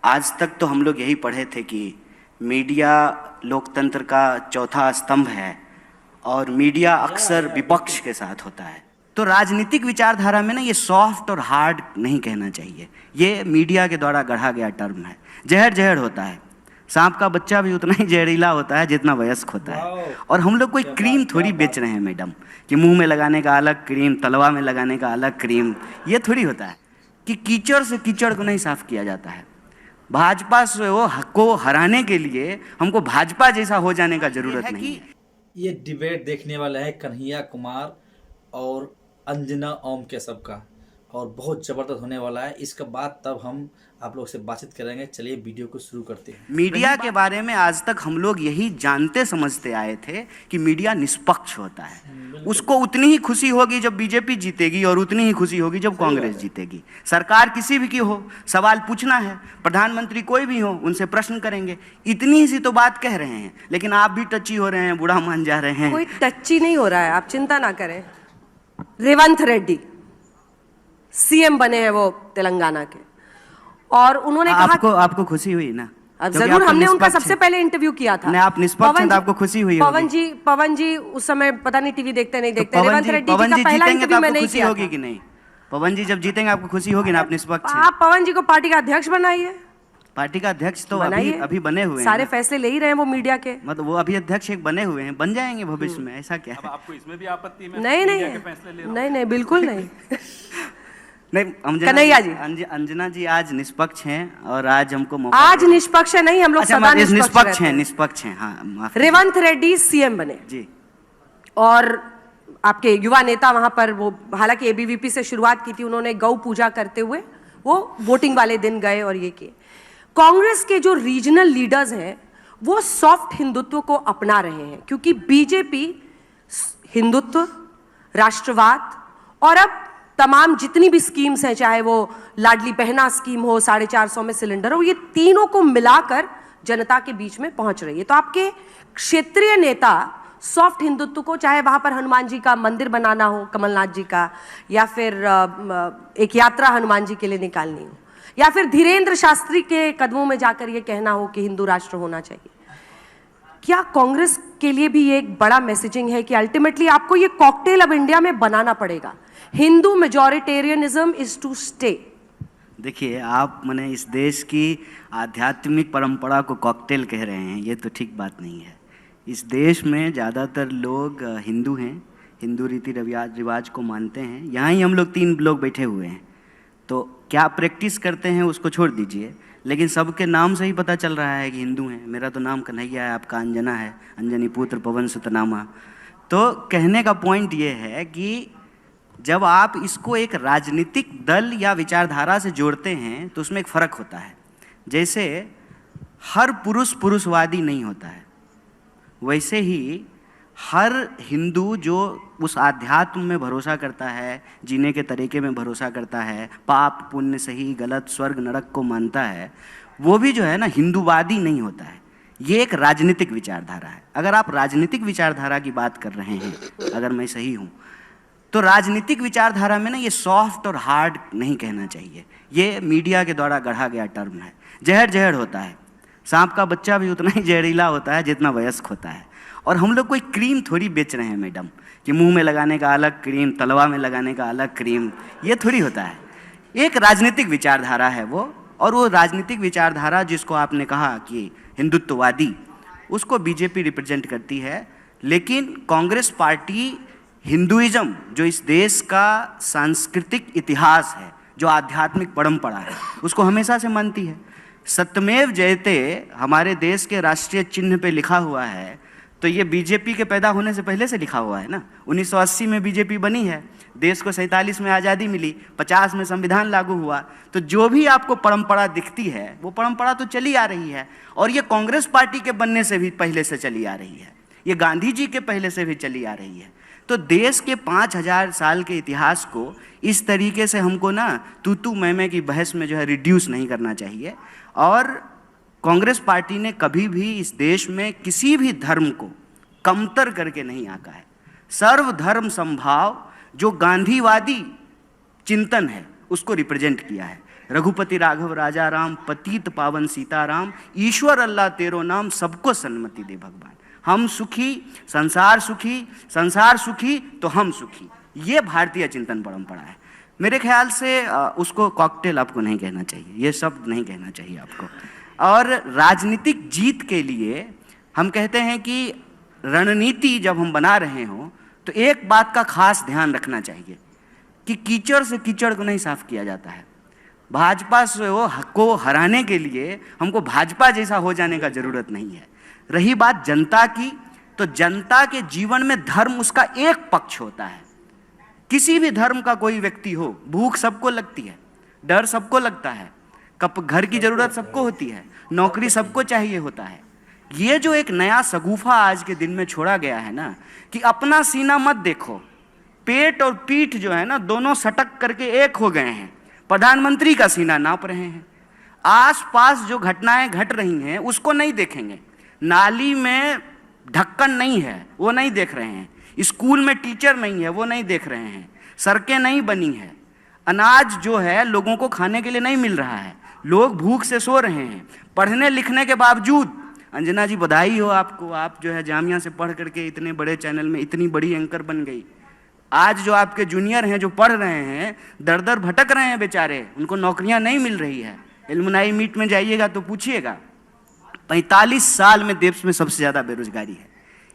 आज तक तो हम लोग यही पढ़े थे कि मीडिया लोकतंत्र का चौथा स्तंभ है और मीडिया अक्सर विपक्ष के साथ होता है। तो राजनीतिक विचारधारा में ना ये सॉफ्ट और हार्ड नहीं कहना चाहिए, ये मीडिया के द्वारा गढ़ा गया टर्म है। जहर जहर होता है, सांप का बच्चा भी उतना ही जहरीला होता है जितना वयस्क होता है। और हम लोग कोई क्रीम थोड़ी बेच रहे हैं मैडम, कि मुंह में लगाने का अलग क्रीम, तलवा में लगाने का अलग क्रीम। ये थोड़ी होता है कि कीचड़ से कीचड़ को नहीं साफ किया जाता है। भाजपा से वो को हराने के लिए हमको भाजपा जैसा हो जाने का जरूरत नहीं है। ये डिबेट देखने वाला है कन्हैया कुमार और अंजना ओम केशव का, और बहुत ज़बरदस्त होने वाला है। इसके बाद तब हम आप लोग से बातचीत करेंगे। चलिए वीडियो को शुरू करते हैं। मीडिया के बारे में आज तक हम लोग यही जानते समझते आए थे कि मीडिया निष्पक्ष होता है। उसको उतनी ही खुशी होगी जब बीजेपी जीतेगी और उतनी ही खुशी होगी जब कांग्रेस जीतेगी। सरकार किसी भी की हो, सवाल पूछना है, प्रधानमंत्री कोई भी हो, उनसे प्रश्न करेंगे। इतनी सी तो बात कह रहे हैं, लेकिन आप भी टची हो रहे हैं, बूढ़ा मान जा रहे हैं। कोई टची नहीं हो रहा है, आप चिंता ना करें। रेवंत रेड्डी सीएम बने हैं वो तेलंगाना के, और उन्होंने कहा आपको खुशी हुई ना? अब जरूर, हमने उनका सबसे पहले इंटरव्यू किया था। नहीं, आप निष्पक्ष हैं तो आपको खुशी हुई होगी। पवन जी उस समय पता नहीं टीवी देखते नहीं देखते। रेवंत रेड्डी जी का पहला इंटरव्यू मैंने खुशी होगी कि नहीं? पवन जी जब जीतेंगे आपको खुशी होगी ना? आप निष्पक्ष हैं। आप पवन जी को पार्टी का अध्यक्ष बनाइए। पार्टी का अध्यक्ष तो अभी बने हुए हैं, सारे फैसले ले ही रहे हैं वो मीडिया के। मतलब वो अभी अध्यक्ष एक बने हुए हैं, बन जाएंगे भविष्य में। ऐसा क्या है? आपको इसमें भी आपत्ति में? नहीं, बिल्कुल नहीं। नहीं, कन्हैया जी, अंजना जी आज निष्पक्ष हैं और आज हमको मौका आज निष्पक्ष है नहीं, हम लोग सदा निष्पक्ष हैं। हाँ, रेवंत रेड्डी सीएम बने जी, और आपके युवा नेता वहां पर वो, हालांकि एबीवीपी से शुरुआत की थी उन्होंने, गौ पूजा करते हुए वो वोटिंग वाले दिन गए और ये किए। कांग्रेस के जो रीजनल लीडर्स हैं वो सॉफ्ट हिंदुत्व को अपना रहे हैं, क्योंकि बीजेपी हिंदुत्व, राष्ट्रवाद और अब तमाम जितनी भी स्कीम्स हैं, चाहे वो लाडली बहना स्कीम हो, 450 में सिलेंडर हो, ये तीनों को मिलाकर जनता के बीच में पहुंच रही है। तो आपके क्षेत्रीय नेता सॉफ्ट हिंदुत्व को, चाहे वहां पर हनुमान जी का मंदिर बनाना हो कमलनाथ जी का, या फिर एक यात्रा हनुमान जी के लिए निकालनी हो, या फिर धीरेन्द्र शास्त्री के कदमों में जाकर ये कहना हो कि हिंदू राष्ट्र होना चाहिए, क्या कांग्रेस के लिए भी ये एक बड़ा मैसेजिंग है कि अल्टीमेटली आपको ये कॉकटेल अब इंडिया में बनाना पड़ेगा? Hindu majoritarianism is to stay. देखिए, आप मैंने इस देश की आध्यात्मिक परंपरा को कॉकटेल कह रहे हैं, ये तो ठीक बात नहीं है। इस देश में ज़्यादातर लोग हिंदू हैं, हिंदू रीति रिवाज को मानते हैं। यहाँ ही हम लोग 3 लोग बैठे हुए हैं, तो क्या प्रैक्टिस करते हैं उसको छोड़ दीजिए, लेकिन सबके नाम से ही पता चल रहा है कि हिंदू हैं। मेरा तो नाम कन्हैया है, आपका अंजना है, अंजनी पुत्र पवन सुत नामा। तो कहने का पॉइंट ये है कि जब आप इसको एक राजनीतिक दल या विचारधारा से जोड़ते हैं तो उसमें एक फ़र्क होता है। जैसे हर पुरुष पुरुषवादी नहीं होता है, वैसे ही हर हिंदू जो उस आध्यात्म में भरोसा करता है, जीने के तरीके में भरोसा करता है, पाप पुण्य सही गलत स्वर्ग नरक को मानता है, वो भी जो है ना हिंदूवादी नहीं होता है। ये एक राजनीतिक विचारधारा है। अगर आप राजनीतिक विचारधारा की बात कर रहे हैं, अगर मैं सही हूँ, तो राजनीतिक विचारधारा में ना ये सॉफ्ट और हार्ड नहीं कहना चाहिए, ये मीडिया के द्वारा गढ़ा गया टर्म है। जहर जहर होता है, सांप का बच्चा भी उतना ही जहरीला होता है जितना वयस्क होता है। और हम लोग कोई क्रीम थोड़ी बेच रहे हैं मैडम, कि मुंह में लगाने का अलग क्रीम, तलवा में लगाने का अलग क्रीम। ये थोड़ी होता है। एक राजनीतिक विचारधारा है वो, और वो राजनीतिक विचारधारा जिसको आपने कहा कि हिंदुत्ववादी, उसको बीजेपी रिप्रेजेंट करती है। लेकिन कांग्रेस पार्टी हिंदुइज्म, जो इस देश का सांस्कृतिक इतिहास है, जो आध्यात्मिक परंपरा है, उसको हमेशा से मानती है। सत्यमेव जयते हमारे देश के राष्ट्रीय चिन्ह पे लिखा हुआ है, तो ये बीजेपी के पैदा होने से पहले से लिखा हुआ है ना। 1980 में बीजेपी बनी है, देश को 47 में आज़ादी मिली, 50 में संविधान लागू हुआ। तो जो भी आपको परंपरा दिखती है वो परंपरा तो चली आ रही है, और ये कांग्रेस पार्टी के बनने से भी पहले से चली आ रही है, ये गांधी जी के पहले से भी चली आ रही है। तो देश के 5000 साल के इतिहास को इस तरीके से हमको ना तू मैं की बहस में जो है रिड्यूस नहीं करना चाहिए। और कांग्रेस पार्टी ने कभी भी इस देश में किसी भी धर्म को कमतर करके नहीं आंका है। सर्वधर्म समभाव जो गांधीवादी चिंतन है उसको रिप्रेजेंट किया है। रघुपति राघव राजा राम, पतित पावन सीताराम, ईश्वर अल्लाह तेरो नाम, सबको सन्मति दे भगवान। हम सुखी, संसार सुखी तो हम सुखी। ये भारतीय चिंतन परंपरा है। मेरे ख्याल से उसको कॉकटेल आपको नहीं कहना चाहिए, ये शब्द नहीं कहना चाहिए आपको। और राजनीतिक जीत के लिए हम कहते हैं कि रणनीति जब हम बना रहे हों तो एक बात का खास ध्यान रखना चाहिए कि कीचड़ से कीचड़ को नहीं साफ किया जाता है। भाजपा को हराने के लिए हमको भाजपा जैसा हो जाने का जरूरत नहीं है। रही बात जनता की, तो जनता के जीवन में धर्म उसका एक पक्ष होता है। किसी भी धर्म का कोई व्यक्ति हो, भूख सबको लगती है, डर सबको लगता है, घर की जरूरत सबको होती है, नौकरी सबको चाहिए होता है। ये जो एक नया सगुफा आज के दिन में छोड़ा गया है ना, कि अपना सीना मत देखो, पेट और पीठ जो है ना दोनों सटक करके एक हो गए हैं, प्रधानमंत्री का सीना नाप रहे हैं। आसपास जो घटनाएं घट रही हैं उसको नहीं देखेंगे, नाली में ढक्कन नहीं है वो नहीं देख रहे हैं, स्कूल में टीचर नहीं है वो नहीं देख रहे हैं, सड़कें नहीं बनी है, अनाज जो है लोगों को खाने के लिए नहीं मिल रहा है, लोग भूख से सो रहे हैं। पढ़ने लिखने के बावजूद, अंजना जी बधाई हो आपको, आप जो है जामिया से पढ़ करके इतने बड़े चैनल में इतनी बड़ी एंकर बन गई। आज जो आपके जूनियर हैं जो पढ़ रहे हैं, दर दर भटक रहे हैं बेचारे, उनको नौकरियां नहीं मिल रही है। एलुमनाई मीट में जाइएगा तो पूछिएगा, 45 साल में देश में सबसे ज़्यादा बेरोजगारी है।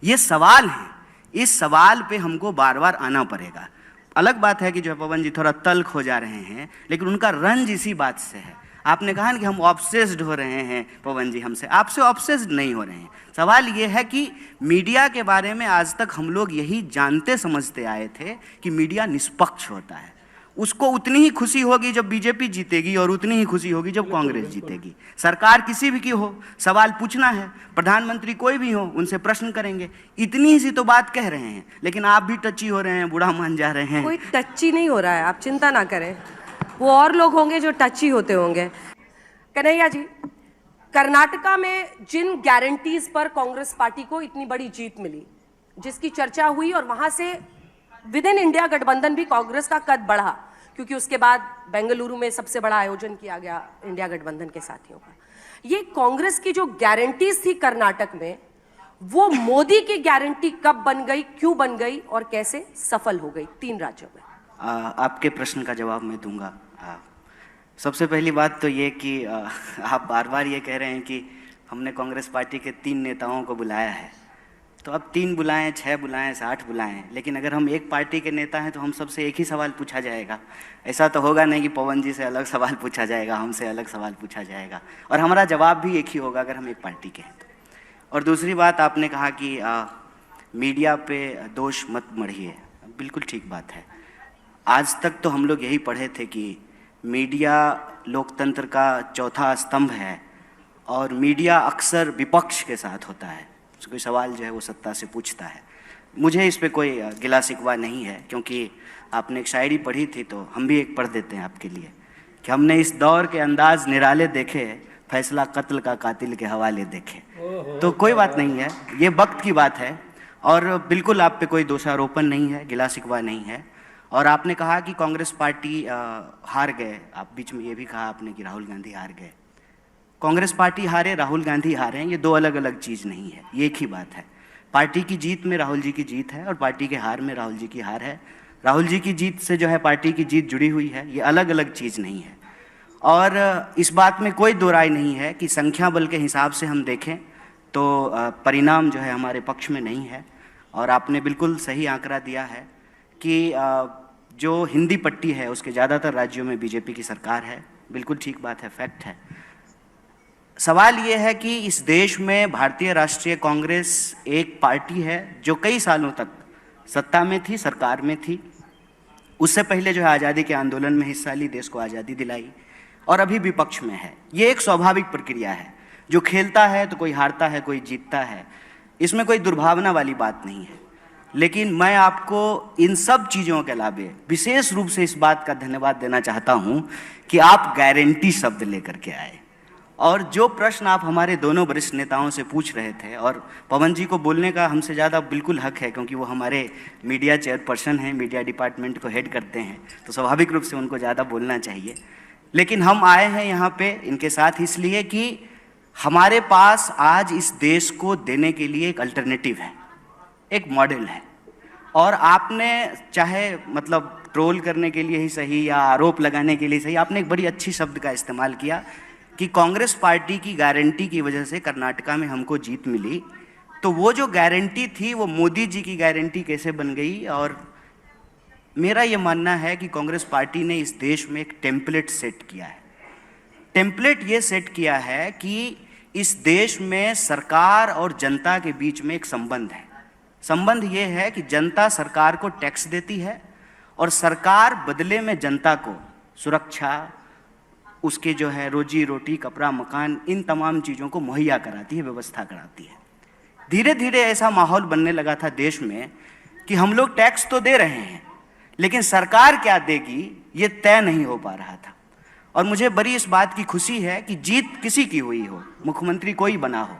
ये सवाल है, इस सवाल पे हमको बार बार आना पड़ेगा। अलग बात है कि जो पवन जी थोड़ा तल्ख हो जा रहे हैं, लेकिन उनका रंज इसी बात से है। आपने कहा ना कि हम ऑब्सेस्ड हो रहे हैं पवन जी हमसे, आपसे ऑब्सेस्ड नहीं हो रहे हैं। सवाल ये है कि मीडिया के बारे में आज तक हम लोग यही जानते समझते आए थे कि मीडिया निष्पक्ष होता है। उसको उतनी ही खुशी होगी जब बीजेपी जीतेगी और उतनी ही खुशी होगी जब कांग्रेस जीतेगी। सरकार किसी भी की हो, सवाल पूछना है, प्रधानमंत्री कोई भी हो, उनसे प्रश्न करेंगे। इतनी सी तो बात कह रहे हैं, लेकिन आप भी टची हो रहे हैं, बुढ़ा मान जा रहे हैं। कोई टची नहीं हो रहा है, आप चिंता ना करें, वो और लोग होंगे जो टची होते होंगे। कन्हैया जी, कर्नाटका में जिन गारंटीज पर कांग्रेस पार्टी को इतनी बड़ी जीत मिली, जिसकी चर्चा हुई, और वहां से विद इन इंडिया गठबंधन भी कांग्रेस का कद बढ़ा, क्योंकि उसके बाद बेंगलुरु में सबसे बड़ा आयोजन किया गया इंडिया गठबंधन के साथियों का। ये कांग्रेस की जो गारंटीज थी कर्नाटक में, वो मोदी की गारंटी कब बन गई, क्यों बन गई और कैसे सफल हो गई 3 राज्यों में? आपके प्रश्न का जवाब मैं दूंगा। सबसे पहली बात तो ये कि आप बार बार ये कह रहे हैं कि हमने कांग्रेस पार्टी के 3 नेताओं को बुलाया है, तो अब 3 बुलाएं, 6 बुलाएं, 60 बुलाएं, लेकिन अगर हम एक पार्टी के नेता हैं तो हम सबसे एक ही सवाल पूछा जाएगा। ऐसा तो होगा नहीं कि पवन जी से अलग सवाल पूछा जाएगा, हमसे अलग सवाल पूछा जाएगा, और हमारा जवाब भी एक ही होगा अगर हम एक पार्टी के हैं तो। और दूसरी बात, आपने कहा कि मीडिया पे दोष मत मढ़िए, बिल्कुल ठीक बात है। आज तक तो हम लोग यही पढ़े थे कि मीडिया लोकतंत्र का चौथा स्तंभ है और मीडिया अक्सर विपक्ष के साथ होता है, कोई सवाल जो है वो सत्ता से पूछता है। मुझे इस पे कोई गिला शिकवा नहीं है, क्योंकि आपने एक शायरी पढ़ी थी तो हम भी एक पढ़ देते हैं आपके लिए कि हमने इस दौर के अंदाज निराले देखे, फैसला कत्ल का कातिल के हवाले देखे। तो कोई बात नहीं है, ये वक्त की बात है और बिल्कुल आप पे कोई दोषारोपण नहीं है, गिला शिकवा नहीं है। और आपने कहा कि कांग्रेस पार्टी हार गए, आप बीच में ये भी कहा आपने कि राहुल गांधी हार गए। कांग्रेस पार्टी हारे, राहुल गांधी हारे, ये 2 अलग अलग चीज़ नहीं है, ये एक ही बात है। पार्टी की जीत में राहुल जी की जीत है और पार्टी के हार में राहुल जी की हार है। राहुल जी की जीत से जो है पार्टी की जीत जुड़ी हुई है, ये अलग अलग चीज़ नहीं है। और इस बात में कोई दो राय नहीं है कि संख्या बल के हिसाब से हम देखें तो परिणाम जो है हमारे पक्ष में नहीं है। और आपने बिल्कुल सही आंकड़ा दिया है कि जो हिंदी पट्टी है उसके ज़्यादातर राज्यों में बीजेपी की सरकार है, बिल्कुल ठीक बात है, फैक्ट है। सवाल ये है कि इस देश में भारतीय राष्ट्रीय कांग्रेस एक पार्टी है जो कई सालों तक सत्ता में थी, सरकार में थी, उससे पहले जो है आज़ादी के आंदोलन में हिस्सा ली, देश को आज़ादी दिलाई, और अभी विपक्ष में है। ये एक स्वाभाविक प्रक्रिया है, जो खेलता है तो कोई हारता है, कोई जीतता है, इसमें कोई दुर्भावना वाली बात नहीं है। लेकिन मैं आपको इन सब चीज़ों के अलावा विशेष रूप से इस बात का धन्यवाद देना चाहता हूं कि आप गारंटी शब्द लेकर के आए, और जो प्रश्न आप हमारे दोनों वरिष्ठ नेताओं से पूछ रहे थे, और पवन जी को बोलने का हमसे ज़्यादा बिल्कुल हक है क्योंकि वो हमारे मीडिया चेयरपर्सन हैं, मीडिया डिपार्टमेंट को हेड करते हैं, तो स्वाभाविक रूप से उनको ज़्यादा बोलना चाहिए लेकिन हम आए हैं यहाँ पे इनके साथ इसलिए कि हमारे पास आज इस देश को देने के लिए एक अल्टरनेटिव है, एक मॉडल है। और आपने चाहे मतलब ट्रोल करने के लिए ही सही या आरोप लगाने के लिए सही, आपने एक बड़ी अच्छी शब्द का इस्तेमाल किया कि कांग्रेस पार्टी की गारंटी की वजह से कर्नाटका में हमको जीत मिली। तो वो जो गारंटी थी वो मोदी जी की गारंटी कैसे बन गई? और मेरा ये मानना है कि कांग्रेस पार्टी ने इस देश में एक टेम्पलेट सेट किया है। टेम्पलेट ये सेट किया है कि इस देश में सरकार और जनता के बीच में एक संबंध है। संबंध ये है कि जनता सरकार को टैक्स देती है और सरकार बदले में जनता को सुरक्षा, उसके जो है रोजी रोटी, कपड़ा, मकान, इन तमाम चीज़ों को मुहैया कराती है, व्यवस्था कराती है। धीरे धीरे ऐसा माहौल बनने लगा था देश में कि हम लोग टैक्स तो दे रहे हैं लेकिन सरकार क्या देगी ये तय नहीं हो पा रहा था। और मुझे बड़ी इस बात की खुशी है कि जीत किसी की हुई हो, मुख्यमंत्री कोई बना हो,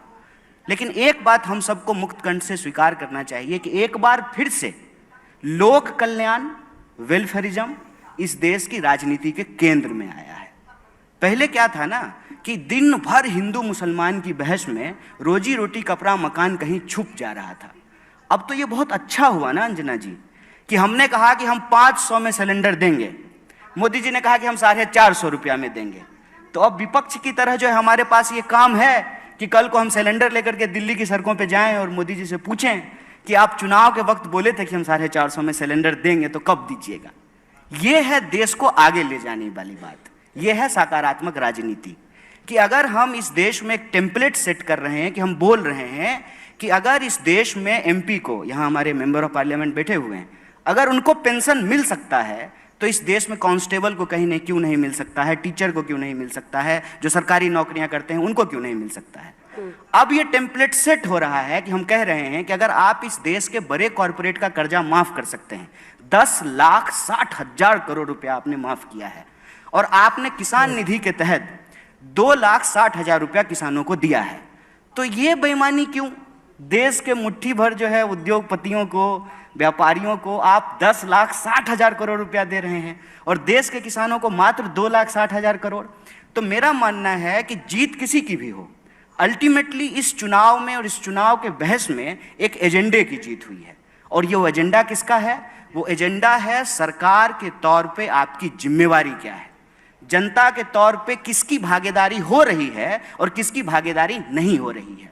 लेकिन एक बात हम सबको मुक्त कंठ से स्वीकार करना चाहिए कि एक बार फिर से लोक कल्याण, वेलफेयरिज्म इस देश की राजनीति के केंद्र में आया है। पहले क्या था ना कि दिन भर हिंदू मुसलमान की बहस में रोजी रोटी, कपड़ा, मकान कहीं छुप जा रहा था। अब तो ये बहुत अच्छा हुआ ना अंजना जी कि हमने कहा कि हम 500 में सिलेंडर देंगे, मोदी जी ने कहा कि हम 450 रुपया में देंगे। तो अब विपक्ष की तरह जो है हमारे पास ये काम है कि कल को हम सिलेंडर लेकर के दिल्ली की सड़कों पे जाएं और मोदी जी से पूछें कि आप चुनाव के वक्त बोले थे कि हम 450 में सिलेंडर देंगे, तो कब दीजिएगा। ये है देश को आगे ले जाने वाली बात, ये है सकारात्मक राजनीति कि अगर हम इस देश में एक टेम्पलेट सेट कर रहे हैं कि हम बोल रहे हैं कि अगर इस देश में एमपी को, यहाँ हमारे मेंबर ऑफ पार्लियामेंट बैठे हुए हैं, अगर उनको पेंशन मिल सकता है तो इस देश में कांस्टेबल को कहीं नहीं क्यों नहीं मिल सकता है, टीचर को क्यों नहीं मिल सकता है, जो सरकारी नौकरियां करते हैं उनको क्यों नहीं मिल सकता है। अब ये टेम्पलेट सेट हो रहा है कि हम कह रहे हैं कि अगर आप इस देश के बड़े कॉरपोरेट का कर्जा माफ कर सकते हैं, 10,60,000 करोड़ रुपया आपने माफ किया है और आपने किसान निधि के तहत 2,60,000 रुपया किसानों को दिया है, तो ये बेईमानी क्यों? देश के मुट्ठी भर जो है उद्योगपतियों को, व्यापारियों को आप 10,60,000 करोड़ रुपया दे रहे हैं और देश के किसानों को मात्र 2,60,000 करोड़। तो मेरा मानना है कि जीत किसी की भी हो, अल्टीमेटली इस चुनाव में और इस चुनाव के बहस में एक एजेंडे की जीत हुई है। और ये एजेंडा किसका है? वो एजेंडा है सरकार के तौर पे आपकी जिम्मेवारी क्या है, जनता के तौर पे किसकी भागीदारी हो रही है और किसकी भागीदारी नहीं हो रही है।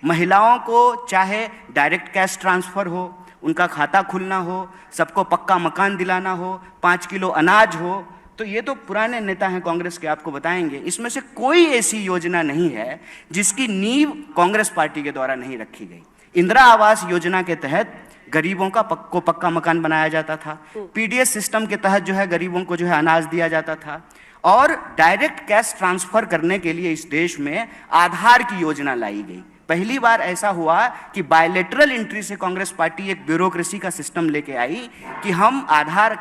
महिलाओं को चाहे डायरेक्ट कैश ट्रांसफर हो, उनका खाता खुलना हो, सबको पक्का मकान दिलाना हो, 5 किलो अनाज हो, तो ये तो पुराने नेता हैं कांग्रेस के, आपको बताएंगे। इसमें से कोई ऐसी योजना नहीं है जिसकी नींव कांग्रेस पार्टी के द्वारा नहीं रखी गई। इंदिरा आवास योजना के तहत गरीबों का पक्का मकान बनाया जाता था, पीडीएस सिस्टम के तहत जो है गरीबों को जो है अनाज दिया जाता था, और डायरेक्ट कैश ट्रांसफर करने के लिए इस देश में आधार की योजना लाई गई। पहली बार ऐसा हुआ कि बायलैटरल एंट्री से कांग्रेस पार्टी एक ब्यूरोक्रेसी का सिस्टम लेके आई कि हम आधार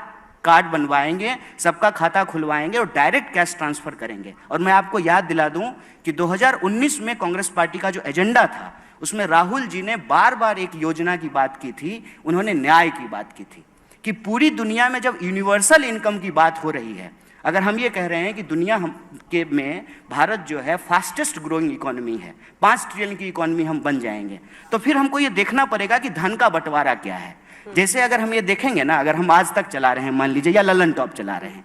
कार्ड बनवाएंगे, सबका खाता खुलवाएंगे और डायरेक्ट कैश ट्रांसफर करेंगे। और मैं आपको याद दिला दूं कि 2019 में कांग्रेस पार्टी का जो एजेंडा था उसमें राहुल जी ने बार बार एक योजना की बात की थी, उन्होंने न्याय की बात की थी कि पूरी दुनिया में जब यूनिवर्सल इनकम की बात हो रही है, अगर हम ये कह रहे हैं कि दुनिया में भारत जो है फास्टेस्ट ग्रोइंग इकोनॉमी है, 5 ट्रिलियन की इकोनॉमी हम बन जाएंगे, तो फिर हमको ये देखना पड़ेगा कि धन का बंटवारा क्या है। जैसे अगर हम ये देखेंगे ना, अगर हम आज तक चला रहे हैं मान लीजिए, या ललन टॉप चला रहे हैं,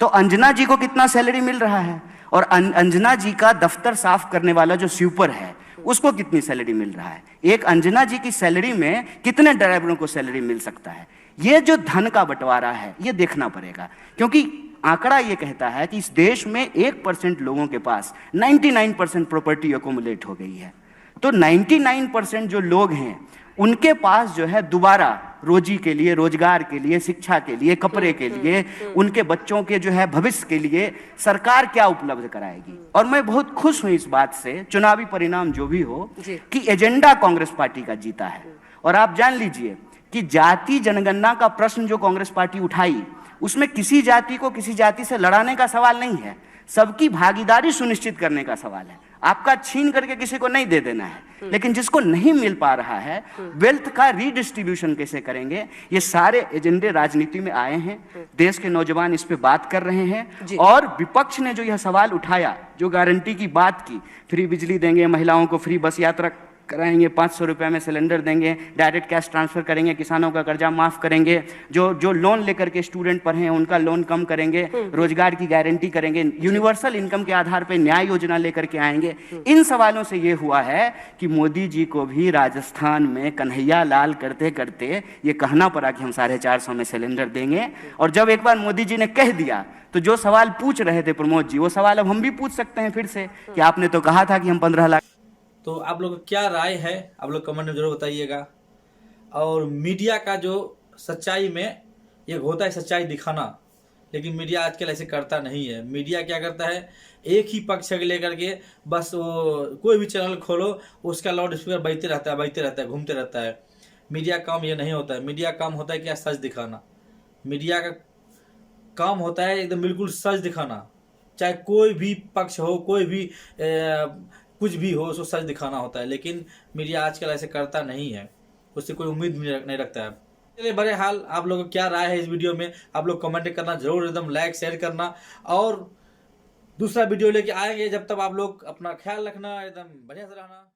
तो अंजना जी को कितना सैलरी मिल रहा है और अंजना जी का दफ्तर साफ करने वाला जो स्वीपर है उसको कितनी सैलरी मिल रहा है। एक अंजना जी की सैलरी में कितने ड्राइवरों को सैलरी मिल सकता है। ये जो धन का बंटवारा है ये देखना पड़ेगा, क्योंकि आंकड़ा ये कहता है कि इस देश में 1% लोगों के पास 99% प्रॉपर्टी अकोमुलेट हो गई है। तो 99% जो लोग हैं उनके पास जो है दोबारा रोजी के लिए, रोजगार के लिए, शिक्षा के लिए, कपड़े के लिए, उनके बच्चों के जो है भविष्य के लिए सरकार क्या उपलब्ध कराएगी। और मैं बहुत खुश हूं इस बात से, चुनावी परिणाम जो भी हो, कि एजेंडा कांग्रेस पार्टी का जीता है। और आप जान लीजिए कि जाति जनगणना का प्रश्न जो कांग्रेस पार्टी उठाई, उसमें किसी जाति को किसी जाति से लड़ाने का सवाल नहीं है। सबकी भागीदारी सुनिश्चित करने का सवाल है। आपका छीन करके किसी को नहीं दे देना है, लेकिन जिसको नहीं मिल पा रहा है वेल्थ का रीडिस्ट्रीब्यूशन कैसे करेंगे, ये सारे एजेंडे राजनीति में आए हैं। देश के नौजवान इस पे बात कर रहे हैं और विपक्ष ने जो यह सवाल उठाया, जो गारंटी की बात की, फ्री बिजली देंगे, महिलाओं को फ्री बस यात्रा कराएंगे, 500 रुपये में सिलेंडर देंगे, डायरेक्ट कैश ट्रांसफर करेंगे, किसानों का कर्जा माफ करेंगे, जो लोन लेकर के स्टूडेंट पढ़े हैं उनका लोन कम करेंगे, रोजगार की गारंटी करेंगे, यूनिवर्सल इनकम के आधार पर न्याय योजना लेकर के आएंगे। इन सवालों से ये हुआ है कि मोदी जी को भी राजस्थान में कन्हैया लाल करते करते ये कहना पड़ा कि हम 450 में सिलेंडर देंगे। और जब एक बार मोदी जी ने कह दिया तो जो सवाल पूछ रहे थे प्रमोद जी, वो सवाल अब हम भी पूछ सकते हैं फिर से कि आपने तो कहा था कि हम 15 लाख। तो आप लोग क्या राय है, आप लोग कमेंट में जरूर बताइएगा। और मीडिया का जो सच्चाई में एक होता है सच्चाई दिखाना, लेकिन मीडिया आजकल ऐसे करता नहीं है। मीडिया क्या करता है, एक ही पक्ष लेकर के बस वो कोई भी चैनल खोलो उसका लाउड स्पीकर बजते रहता है, घूमते रहता है। मीडिया काम ये नहीं होता है। मीडिया काम होता है क्या, सच दिखाना। मीडिया का काम होता है एकदम बिल्कुल सच दिखाना, चाहे कोई भी पक्ष हो, कोई भी कुछ भी हो, उसको सच दिखाना होता है। लेकिन मीडिया आजकल ऐसे करता नहीं है, उससे कोई उम्मीद नहीं रखता है। चलिए बहरहाल आप लोगों को क्या राय है इस वीडियो में, आप लोग कमेंट करना जरूर, एकदम लाइक शेयर करना। और दूसरा वीडियो लेके आएंगे, जब तक आप लोग अपना ख्याल रखना, एकदम बढ़िया से रहना।